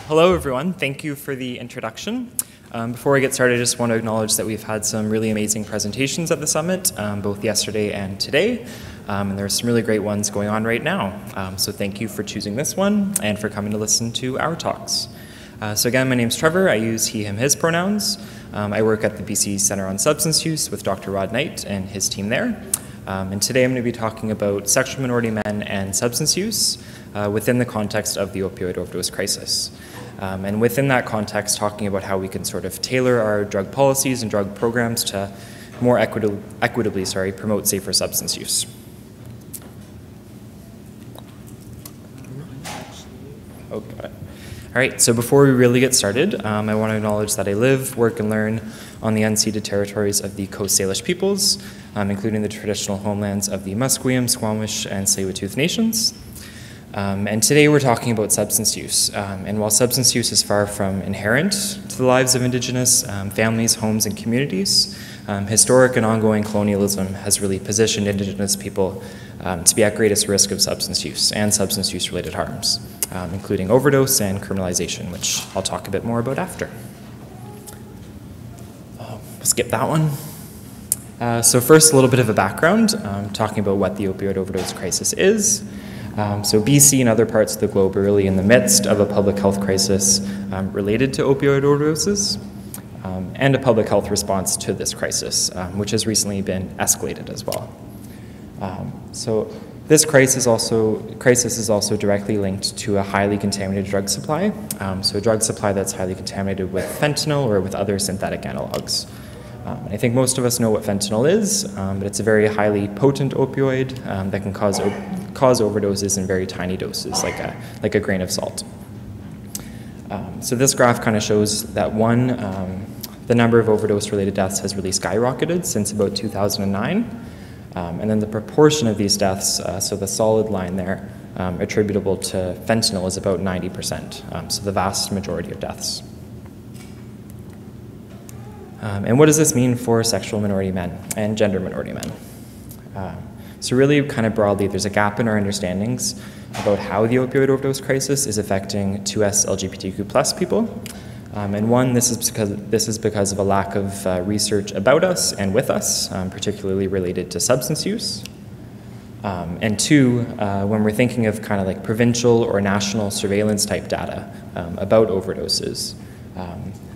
Hello everyone, thank you for the introduction. Before we get started, I just want to acknowledge that we've had some really amazing presentations at the summit, both yesterday and today, and there's some really great ones going on right now. So thank you for choosing this one and for coming to listen to our talks. So again, my name's Trevor. I use he, him, his pronouns. I work at the BC Centre on Substance Use with Dr. Rod Knight and his team there. And today I'm going to be talking about sexual minority men and substance use within the context of the opioid overdose crisis. And within that context, talking about how we can sort of tailor our drug policies and drug programs to more equitably promote safer substance use. Oh, got it. All right, so before we really get started, I want to acknowledge that I live, work, and learn on the unceded territories of the Coast Salish peoples, including the traditional homelands of the Musqueam, Squamish, and Tsleil-Waututh nations. And today we're talking about substance use. And while substance use is far from inherent to the lives of Indigenous families, homes, and communities, historic and ongoing colonialism has really positioned Indigenous people to be at greatest risk of substance use and substance use-related harms, including overdose and criminalization, which I'll talk a bit more about after. We'll skip that one. So first, a little bit of a background, talking about what the opioid overdose crisis is. So BC and other parts of the globe are really in the midst of a public health crisis related to opioid overdoses and a public health response to this crisis, which has recently been escalated as well. So this crisis is also directly linked to a highly contaminated drug supply, so a drug supply that's highly contaminated with fentanyl or with other synthetic analogs. I think most of us know what fentanyl is, but it's a very highly potent opioid that can cause overdoses in very tiny doses, like a grain of salt. So this graph kind of shows that the number of overdose-related deaths has really skyrocketed since about 2009, and then the proportion of these deaths, so the solid line there, attributable to fentanyl is about 90%, so the vast majority of deaths. And what does this mean for sexual minority men and gender minority men? So really, kind of broadly, there's a gap in our understandings about how the opioid overdose crisis is affecting 2S LGBTQ+ people. And one, this is because of a lack of research about us and with us, particularly related to substance use. And two, when we're thinking of kind of like provincial or national surveillance type data about overdoses,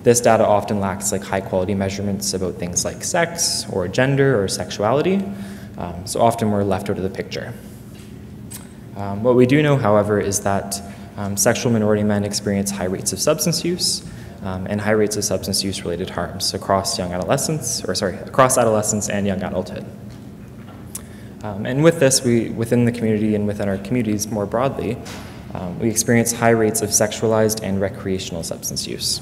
this data often lacks like high quality measurements about things like sex or gender or sexuality, so often we're left out of the picture. What we do know, however, is that sexual minority men experience high rates of substance use and high rates of substance use related harms across adolescence and young adulthood. And with this, within the community and within our communities more broadly, we experience high rates of sexualized and recreational substance use.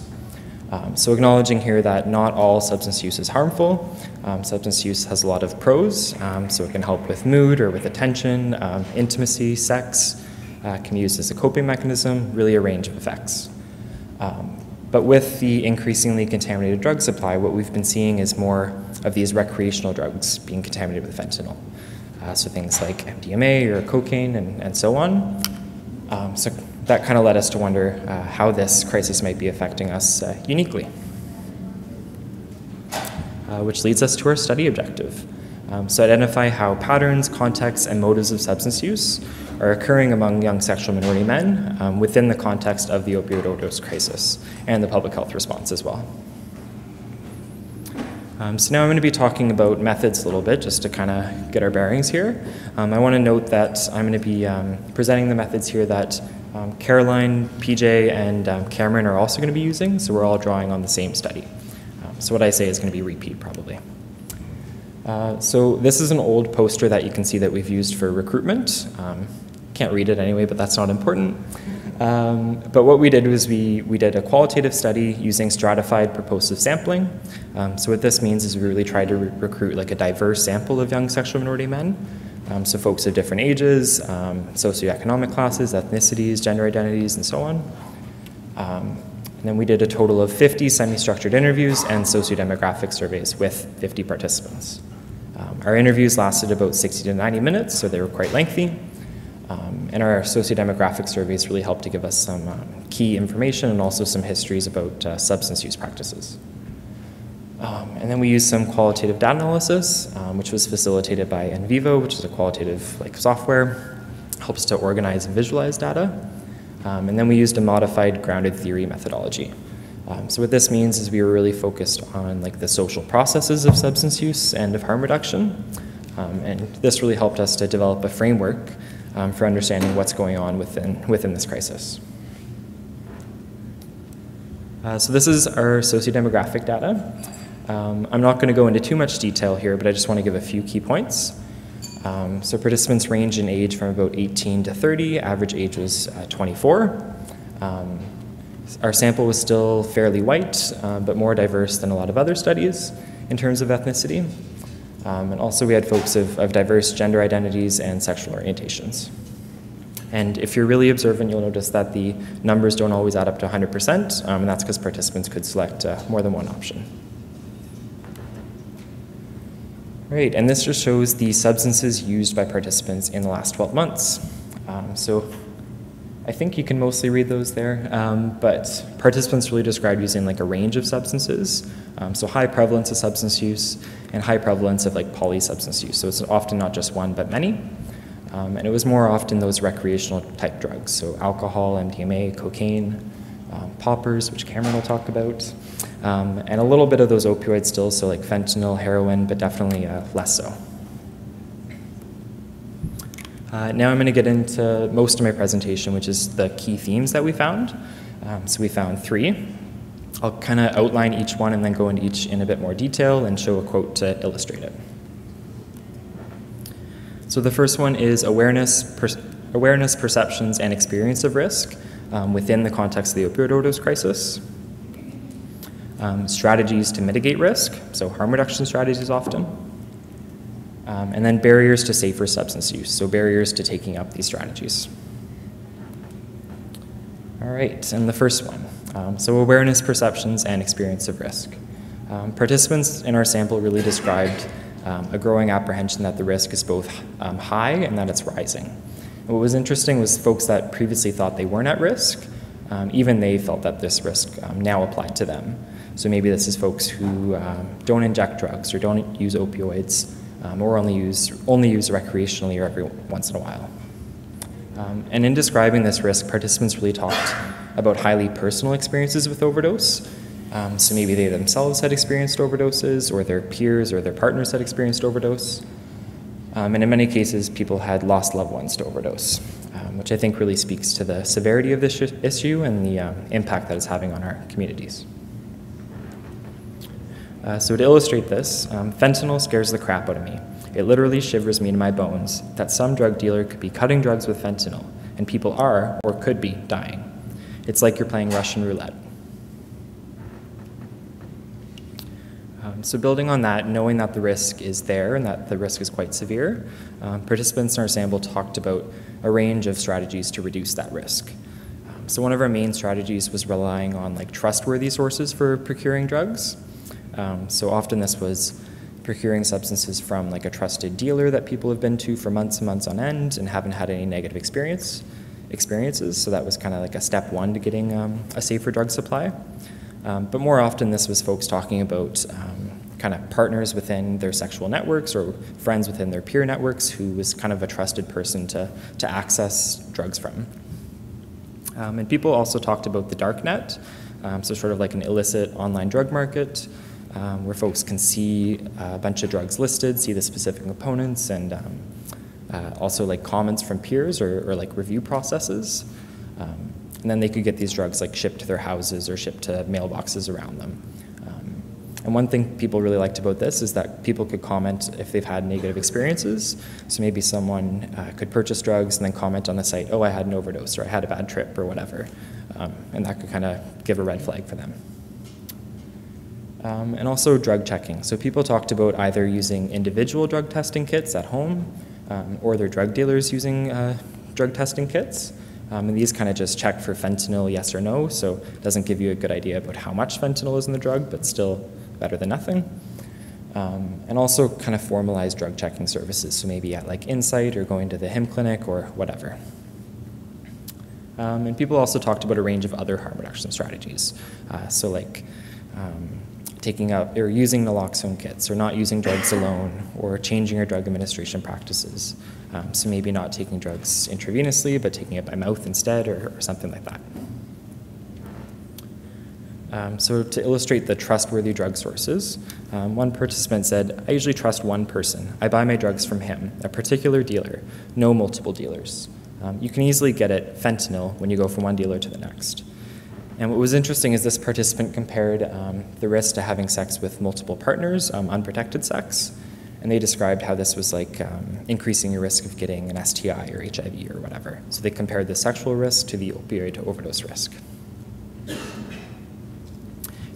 So acknowledging here that not all substance use is harmful. Substance use has a lot of pros, so it can help with mood or with attention, intimacy, sex, can be used as a coping mechanism, really a range of effects. But with the increasingly contaminated drug supply, what we've been seeing is more of these recreational drugs being contaminated with fentanyl. So things like MDMA or cocaine and so on. So that kind of led us to wonder how this crisis might be affecting us uniquely. Which leads us to our study objective. So identify how patterns, contexts, and motives of substance use are occurring among young sexual minority men within the context of the opioid overdose crisis and the public health response as well. So now I'm going to be talking about methods a little bit, just to kind of get our bearings here. I want to note that I'm going to be presenting the methods here that Caroline, PJ, and Cameron are also going to be using, so we're all drawing on the same study. So what I say is going to be repeat, probably. So this is an old poster that you can see that we've used for recruitment. Can't read it anyway, but that's not important. But what we did was we did a qualitative study using stratified purposive sampling. So what this means is we really tried to recruit like a diverse sample of young sexual minority men. So folks of different ages, socioeconomic classes, ethnicities, gender identities, and so on. And then we did a total of 50 semi-structured interviews and sociodemographic surveys with 50 participants. Our interviews lasted about 60 to 90 minutes, so they were quite lengthy. And our sociodemographic surveys really helped to give us some key information and also some histories about substance use practices. And then we used some qualitative data analysis, which was facilitated by NVivo, which is a qualitative software, helps to organize and visualize data. And then we used a modified grounded theory methodology. So what this means is we were really focused on the social processes of substance use and of harm reduction. And this really helped us to develop a framework for understanding what's going on within this crisis. So this is our sociodemographic data. I'm not going to go into too much detail here, but I just want to give a few key points. So participants range in age from about 18 to 30. Average age was 24. Our sample was still fairly white, but more diverse than a lot of other studies in terms of ethnicity. And also we had folks of diverse gender identities and sexual orientations. And if you're really observant, you'll notice that the numbers don't always add up to 100%, and that's because participants could select more than one option. Right, and this just shows the substances used by participants in the last 12 months. So I think you can mostly read those there, but participants really described using a range of substances. So high prevalence of substance use and high prevalence of polysubstance use. So it's often not just one, but many. And it was more often those recreational type drugs. So alcohol, MDMA, cocaine, poppers, which Cameron will talk about. And a little bit of those opioids still, so fentanyl, heroin, but definitely less so. Now I'm going to get into most of my presentation, which is the key themes that we found. So we found 3. I'll kind of outline each one and then go into each in a bit more detail and show a quote to illustrate it. So the first one is awareness, perceptions, and experience of risk within the context of the opioid overdose crisis. Strategies to mitigate risk, so harm reduction strategies often. And then barriers to safer substance use, so barriers to taking up these strategies. All right, and the first one, so awareness, perceptions, and experience of risk. Participants in our sample really described a growing apprehension that the risk is both high and that it's rising. And what was interesting was folks that previously thought they weren't at risk, even they felt that this risk now applied to them. So maybe this is folks who don't inject drugs or don't use opioids or only use recreationally or every once in a while. And in describing this risk, participants really talked about highly personal experiences with overdose. So maybe they themselves had experienced overdoses, or their peers or their partners had experienced overdose. And in many cases, people had lost loved ones to overdose, which I think really speaks to the severity of this issue and the impact that it's having on our communities. So to illustrate this, fentanyl scares the crap out of me. It literally shivers me to my bones that some drug dealer could be cutting drugs with fentanyl, and people are, or could be, dying. It's like you're playing Russian roulette. So building on that, knowing that the risk is there and that the risk is quite severe, participants in our sample talked about a range of strategies to reduce that risk. So one of our main strategies was relying on trustworthy sources for procuring drugs. So often this was procuring substances from a trusted dealer that people have been to for months and months on end and haven't had any negative experiences. So that was kind of a step one to getting a safer drug supply. But more often this was folks talking about kind of partners within their sexual networks or friends within their peer networks who was kind of a trusted person to access drugs from. And people also talked about the dark net, so sort of an illicit online drug market where folks can see a bunch of drugs listed, see the specific components, and also comments from peers or review processes. And then they could get these drugs shipped to their houses or shipped to mailboxes around them. And one thing people really liked about this is that people could comment if they've had negative experiences. So maybe someone could purchase drugs and then comment on the site, oh, I had an overdose, or I had a bad trip, or whatever. And that could kind of give a red flag for them. And also drug checking. So people talked about either using individual drug testing kits at home or their drug dealers using drug testing kits. And these kind of just check for fentanyl, yes or no, so it doesn't give you a good idea about how much fentanyl is in the drug, but still better than nothing. and also kind of formalized drug checking services, so maybe at like Insight or going to the HIM clinic or whatever. And people also talked about a range of other harm reduction strategies, so like taking up or using naloxone kits, or not using drugs alone, or changing your drug administration practices. So maybe not taking drugs intravenously, but taking it by mouth instead, or something like that. So to illustrate the trustworthy drug sources, one participant said, "I usually trust one person. I buy my drugs from him, a particular dealer, no multiple dealers." You can easily get it fentanyl when you go from one dealer to the next. And what was interesting is this participant compared the risk to having sex with multiple partners, unprotected sex, and they described how this was like increasing your risk of getting an STI or HIV or whatever. So they compared the sexual risk to the opioid overdose risk.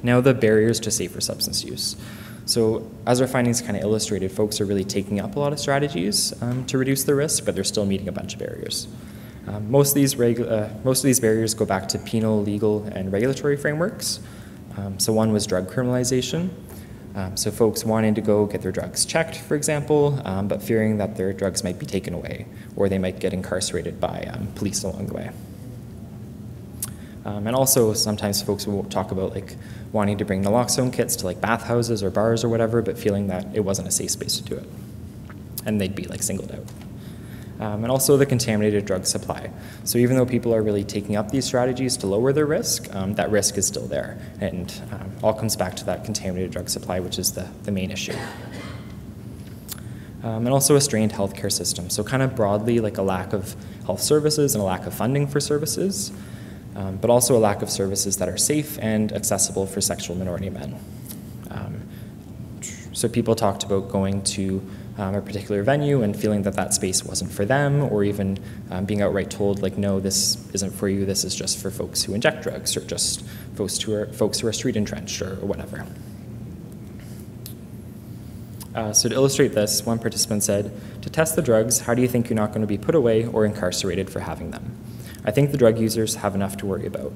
Now the barriers to safer substance use. So as our findings kind of illustrated, folks are really taking up a lot of strategies to reduce the risk, but they're still meeting a bunch of barriers. Most of these barriers go back to penal, legal, and regulatory frameworks. So one was drug criminalization. So folks wanting to go get their drugs checked, for example, but fearing that their drugs might be taken away, or they might get incarcerated by police along the way. And also sometimes folks will talk about like wanting to bring naloxone kits to like bathhouses or bars or whatever, but feeling that it wasn't a safe space to do it. And they'd be like singled out. And also the contaminated drug supply. So even though people are really taking up these strategies to lower their risk, that risk is still there. And all comes back to that contaminated drug supply, which is the main issue. And also a strained healthcare system. So kind of broadly, like a lack of health services and a lack of funding for services, but also a lack of services that are safe and accessible for sexual minority men. So people talked about going to a particular venue and feeling that that space wasn't for them, or even being outright told, like, no, this isn't for you, this is just for folks who inject drugs, or just folks who are street entrenched, or whatever. So to illustrate this, one participant said, "To test the drugs, how do you think you're not going to be put away or incarcerated for having them? I think the drug users have enough to worry about.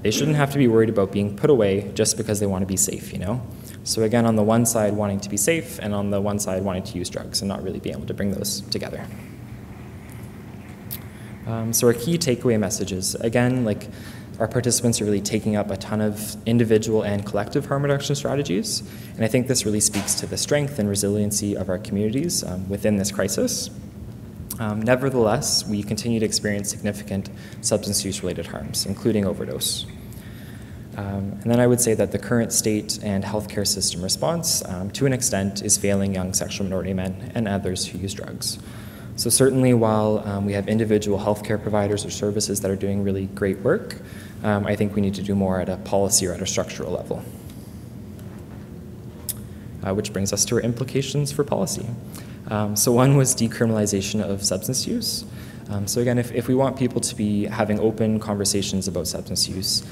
They shouldn't have to be worried about being put away just because they want to be safe, you know?" So again, on the one side, wanting to be safe, and on the one side, wanting to use drugs, and not really being able to bring those together. So our key takeaway messages, again, like our participants are really taking up a ton of individual and collective harm reduction strategies, and I think this really speaks to the strength and resiliency of our communities within this crisis. Nevertheless, we continue to experience significant substance use-related harms, including overdose. And then I would say that the current state and healthcare system response, to an extent, is failing young sexual minority men and others who use drugs. So certainly while we have individual healthcare providers or services that are doing really great work, I think we need to do more at a policy or at a structural level. Which brings us to our implications for policy. So one was decriminalization of substance use. So again, if we want people to be having open conversations about substance use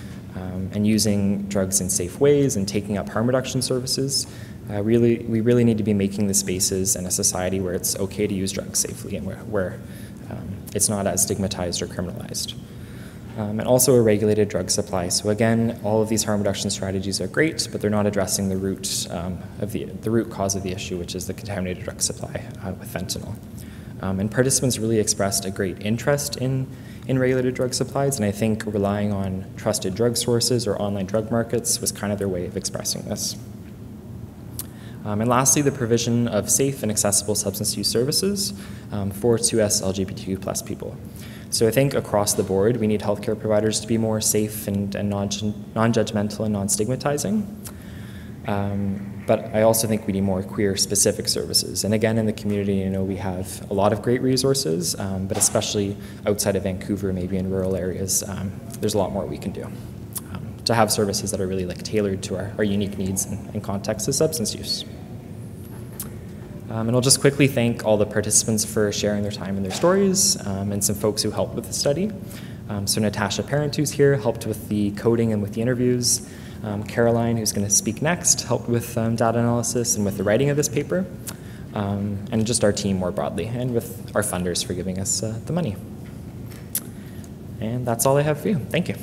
and using drugs in safe ways and taking up harm reduction services, we really need to be making the spaces in a society where it's okay to use drugs safely and where it's not as stigmatized or criminalized. And also a regulated drug supply. So again, all of these harm reduction strategies are great, but they're not addressing the root cause of the issue, which is the contaminated drug supply with fentanyl. And participants really expressed a great interest in regulated drug supplies, and I think relying on trusted drug sources or online drug markets was kind of their way of expressing this. And lastly, the provision of safe and accessible substance use services for 2S LGBTQ+ people. So I think across the board, we need healthcare providers to be more safe and non-judgmental and non-stigmatizing. But I also think we need more queer-specific services. And again, in the community, you know, we have a lot of great resources, but especially outside of Vancouver, maybe in rural areas, there's a lot more we can do to have services that are really like tailored to our unique needs and context of substance use. And I'll just quickly thank all the participants for sharing their time and their stories, and some folks who helped with the study. So Natasha Parent, who's here, helped with the coding and with the interviews. Caroline, who's going to speak next, helped with data analysis and with the writing of this paper, and just our team more broadly, and with our funders for giving us the money. And that's all I have for you. Thank you.